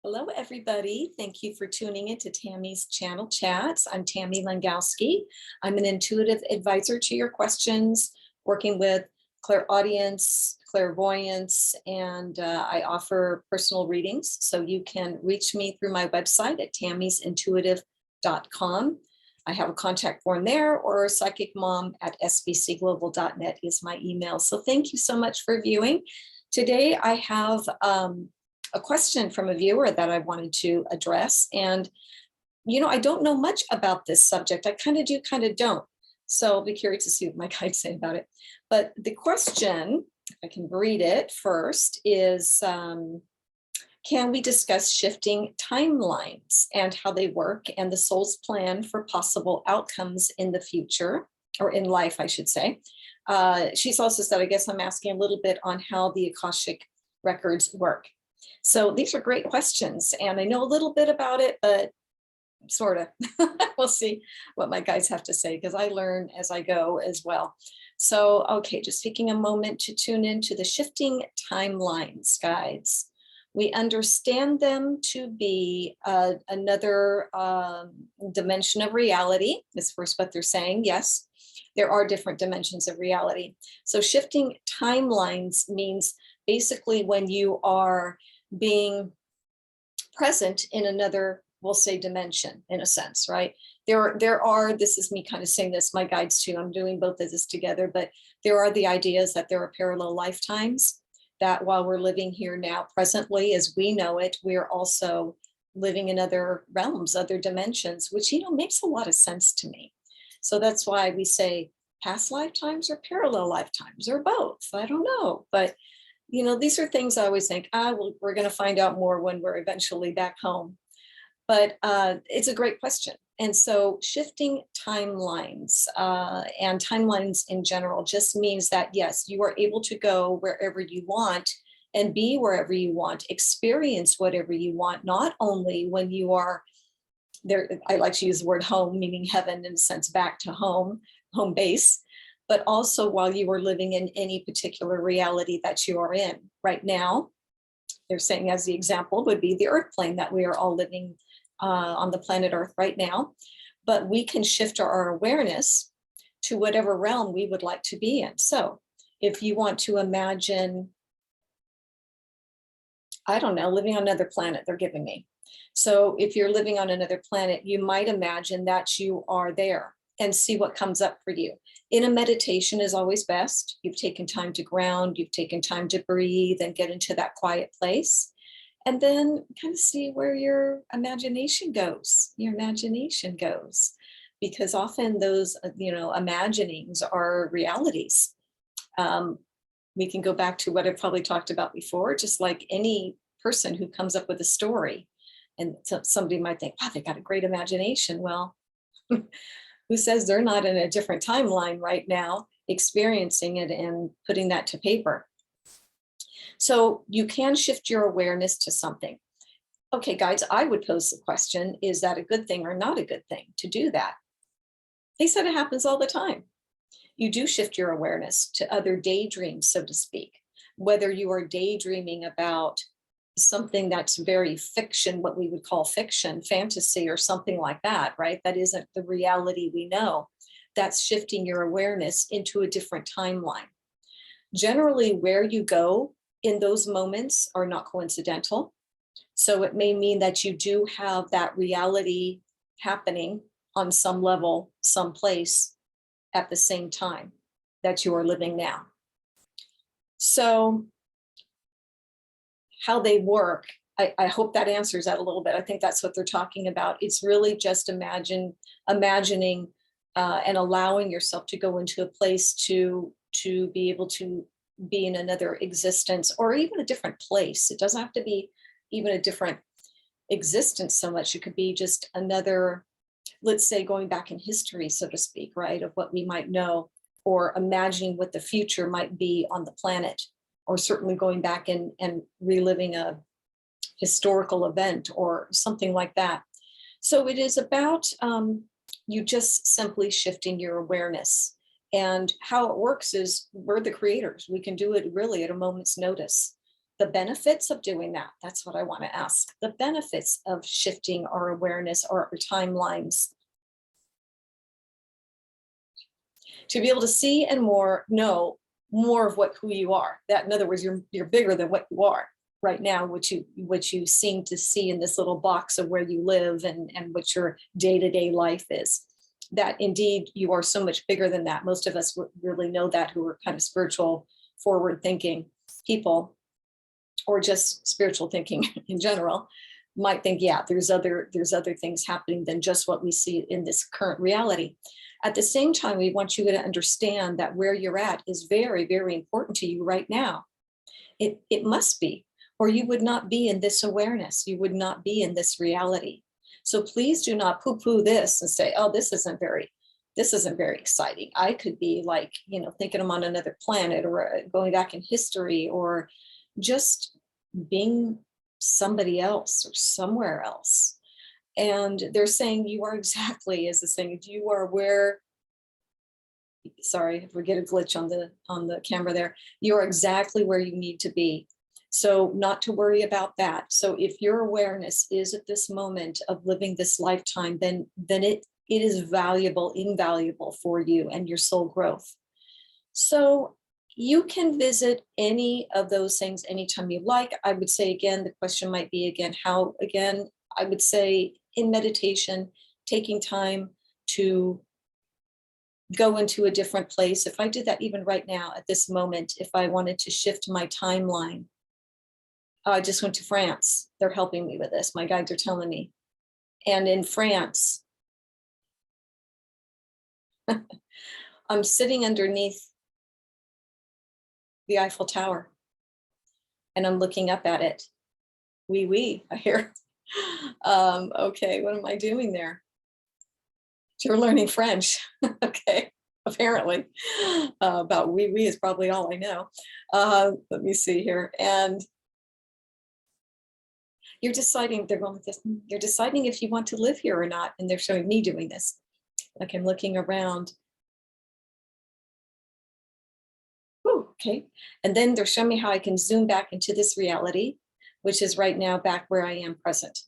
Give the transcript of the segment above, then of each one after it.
Hello, everybody. Thank you for tuning in to Tammy's Channel Chats. I'm Tammy Langowski. I'm an intuitive advisor to your questions, working with clairaudience, clairvoyance, and I offer personal readings. So you can reach me through my website at tammysintuitive.com. I have a contact form there, or psychicmom@sbcglobal.net is my email. So thank you so much for viewing. Today I have a question from a viewer that I wanted to address. And, I don't know much about this subject. I kind of do, kind of don't. So I'll be curious to see what my guides say about it. But the question, if I can read it first, is can we discuss shifting timelines and how they work and the soul's plan for possible outcomes in the future, or in life, I should say. She's also said, I guess I'm asking a little bit on how the Akashic Records work. So these are great questions, and I know a little bit about it, but sort of. We'll see what my guides have to say, because I learn as I go as well. So, okay, just taking a moment to tune into the shifting timelines, guides. We understand them to be another dimension of reality. Is first what they're saying. Yes, there are different dimensions of reality. So shifting timelines means basically when you are being present in another, we'll say, dimension, in a sense, right? There are, this is me kind of saying this, my guides too, I'm doing both of this together, but there are the ideas that there are parallel lifetimes, that while we're living here now presently as we know it, we're also living in other realms, other dimensions, which, makes a lot of sense to me. So that's why we say past lifetimes or parallel lifetimes or both. I don't know, but these are things I always think, we're going to find out more when we're eventually back home. But it's a great question. And so shifting timelines and timelines in general just means that, yes, you are able to go wherever you want and be wherever you want, experience whatever you want, not only when you are there. I like to use the word home, meaning heaven in a sense, back to home base, but also while you are living in any particular reality that you are in right now. They're saying, as the example would be the earth plane that we are all living on the planet Earth right now, but we can shift our awareness to whatever realm we would like to be in. So if you want to imagine, I don't know, living on another planet, they're giving me. So if you're living on another planet, you might imagine that you are there and see what comes up for you. In a meditation is always best. You've taken time to ground, you've taken time to breathe and get into that quiet place. And then kind of see where your imagination goes. Because often those, imaginings are realities. We can go back to what I've probably talked about before, just like any person who comes up with a story. And so somebody might think, wow, they got a great imagination. Well, who says they're not in a different timeline right now, experiencing it and putting that to paper? So you can shift your awareness to something. Okay, guys, I would pose the question, is that a good thing or not a good thing to do that? They said it happens all the time. You do shift your awareness to other daydreams, so to speak, whether you are daydreaming about something that's very fiction, what we would call fiction, fantasy, or something like that, right? That isn't the reality we know. That's shifting your awareness into a different timeline. Generally, where you go in those moments are not coincidental. So it may mean that you do have that reality happening on some level, someplace at the same time that you are living now. So how they work, I hope that answers that a little bit. I think that's what they're talking about. It's really just imagining and allowing yourself to go into a place to be able to be in another existence or even a different place. It doesn't have to be even a different existence so much. It could be just another, let's say, going back in history, so to speak, right, of what we might know, or imagining what the future might be on the planet, or certainly going back and reliving a historical event or something like that. So it is about you just simply shifting your awareness. And how it works is we're the creators. We can do it really at a moment's notice. the benefits of doing that. That's what I want to ask. The benefits of shifting our awareness or our timelines to be able to see and know more of who you are. That, in other words, you're bigger than what you are right now, which you seem to see in this little box of where you live and what your day-to-day life is. That indeed you are so much bigger than that. Most of us really know that, who are kind of spiritual, forward-thinking people, or just spiritual thinking in general, might think, yeah, there's other things happening than just what we see in this current reality. At the same time, we want you to understand that where you're at is very, very important to you right now. It must be, or you would not be in this awareness. You would not be in this reality. So please do not poo-poo this and say, oh, this isn't very exciting. I could be like, thinking I'm on another planet, or going back in history, or just being somebody else or somewhere else. And they're saying you are exactly, as the saying, you are where, sorry if we get a glitch on the camera there, you're exactly where you need to be. So not to worry about that. So if your awareness is at this moment of living this lifetime, then it is invaluable for you and your soul growth. So you can visit any of those things anytime you like. I would say, again, the question might be how, I would say in meditation, taking time to go into a different place. If I did that even right now at this moment, if I wanted to shift my timeline, I just went to France. They're helping me with this. My guides are telling me. And in France, I'm sitting underneath the Eiffel Tower and I'm looking up at it. Oui, I hear. Okay, what am I doing there? You're learning French. Okay, apparently. About oui is probably all I know. Let me see here. And you're deciding, they're going with this, you're deciding if you want to live here or not. And they're showing me doing this. Like I'm looking around. Ooh, okay. And then they're showing me how I can zoom back into this reality, which is right now back where I am present.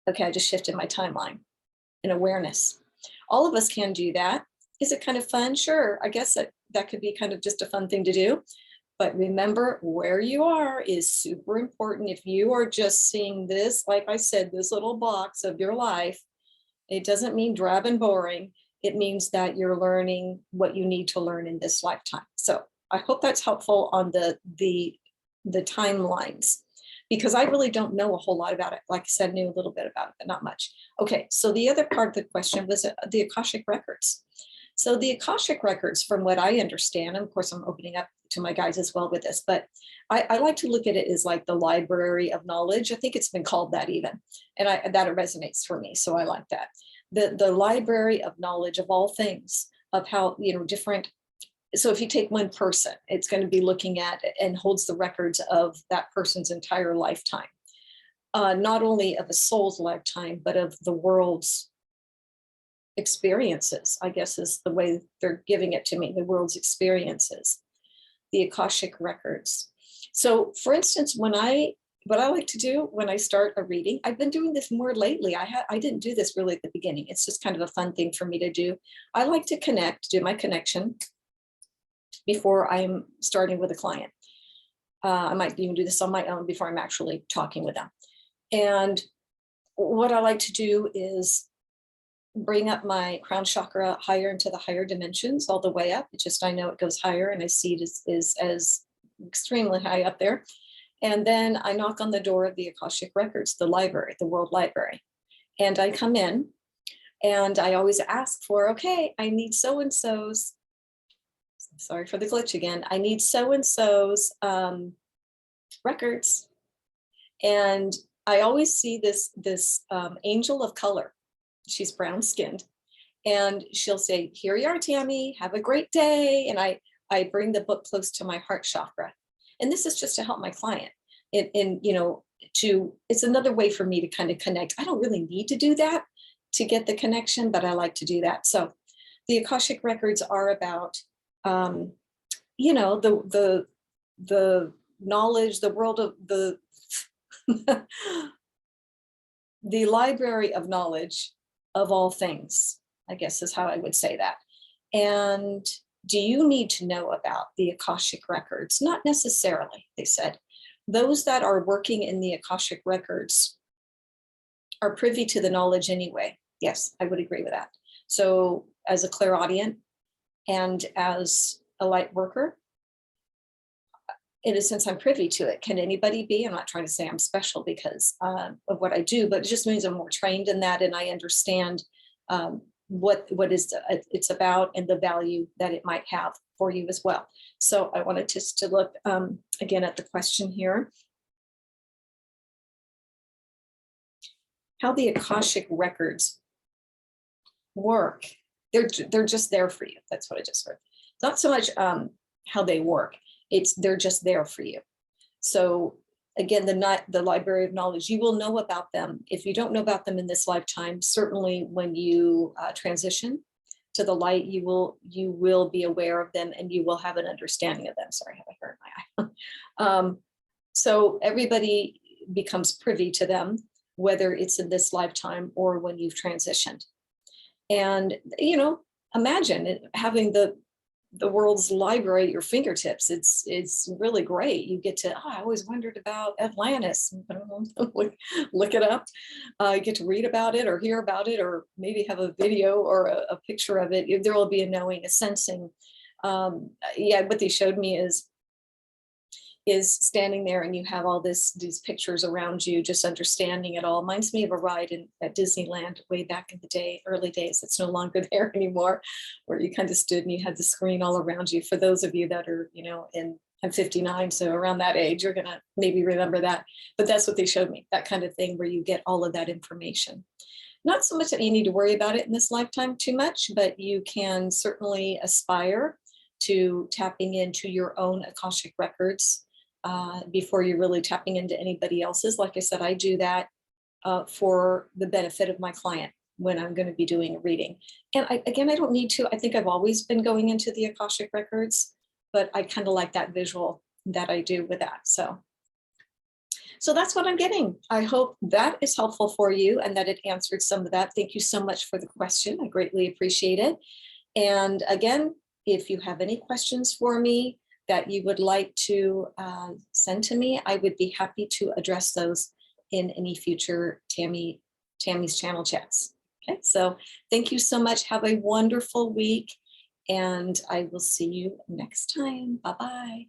Okay, I just shifted my timeline and awareness. All of us can do that. Is it kind of fun? Sure. I guess that could be kind of just a fun thing to do. But remember, where you are is super important. If you are just seeing this, like I said, this little box of your life, it doesn't mean drab and boring. It means that you're learning what you need to learn in this lifetime. So I hope that's helpful on the timelines, because I really don't know a whole lot about it. Like I said, I knew a little bit about it, but not much. Okay, so the other part of the question was the Akashic Records. So the Akashic Records, from what I understand, and of course I'm opening up to my guides as well with this, but I like to look at it as like the library of knowledge. I think it's been called that even, and that it resonates for me. So I like that. The library of knowledge of all things, of how, different. So if you take one person, it's going to be looking at and holds the records of that person's entire lifetime, not only of a soul's lifetime, but of the world's experiences, I guess is the way they're giving it to me, the world's experiences, the Akashic Records. So for instance, what I like to do when I start a reading, I've been doing this more lately. I didn't do this really at the beginning. It's just kind of a fun thing for me to do. I like to do my connection before I'm starting with a client. I might even do this on my own before I'm actually talking with them. And what I like to do is bring up my crown chakra higher into the higher dimensions, all the way up. It's just, I know it goes higher and I see it as extremely high up there. And then I knock on the door of the Akashic Records, the library, the world library. And I come in and I always ask for, okay, I need so-and-so's, sorry for the glitch again. I need so-and-so's records. And I always see this angel of color. She's brown skinned, and she'll say, here you are, Tammy, have a great day. And I bring the book close to my heart chakra. And this is just to help my client. It's another way for me to kind of connect. I don't really need to do that to get the connection, but I like to do that. So the Akashic Records are about, the knowledge, the world of the the library of knowledge of all things, I guess is how I would say that. And do you need to know about the Akashic Records? Not necessarily, they said. Those that are working in the Akashic Records are privy to the knowledge anyway. Yes, I would agree with that. So as a clairaudient and as a light worker, in a sense, I'm privy to it. Can anybody be? I'm not trying to say I'm special because of what I do, but it just means I'm more trained in that, and I understand what it's about and the value that it might have for you as well. So I wanted just to look again at the question here. How the Akashic Records work. They're just there for you. That's what I just heard. Not so much how they work. They're just there for you. So again, the library of knowledge, you will know about them. If you don't know about them in this lifetime, certainly when you transition to the light, you will be aware of them and you will have an understanding of them. Sorry, I have a hair in my eye. So everybody becomes privy to them, whether it's in this lifetime or when you've transitioned. And, you know, imagine having the world's library at your fingertips. It's really great. You get to, I always wondered about Atlantis. Look it up. You get to read about it or hear about it, or maybe have a video or a picture of it. There will be a knowing, a sensing. Yeah, what they showed me is standing there and you have all these pictures around you, just understanding it all. Reminds me of a ride at Disneyland way back in the day, early days. It's no longer there anymore, where you kind of stood and you had the screen all around you. For those of you that are, you know, I'm 59, so around that age, you're gonna maybe remember that. But that's what they showed me, that kind of thing where you get all of that information. Not so much that you need to worry about it in this lifetime too much, but you can certainly aspire to tapping into your own Akashic Records before you're really tapping into anybody else's. Like I said, I do that for the benefit of my client when I'm going to be doing a reading. And I don't need to. I think I've always been going into the Akashic Records, but I kind of like that visual that I do with that. So that's what I'm getting. I hope that is helpful for you and that it answered some of that. Thank you so much for the question. I greatly appreciate it. And again, if you have any questions for me that you would like to send to me, I would be happy to address those in any future Tammy's channel chats. Okay, so thank you so much. Have a wonderful week, and I will see you next time. Bye-bye.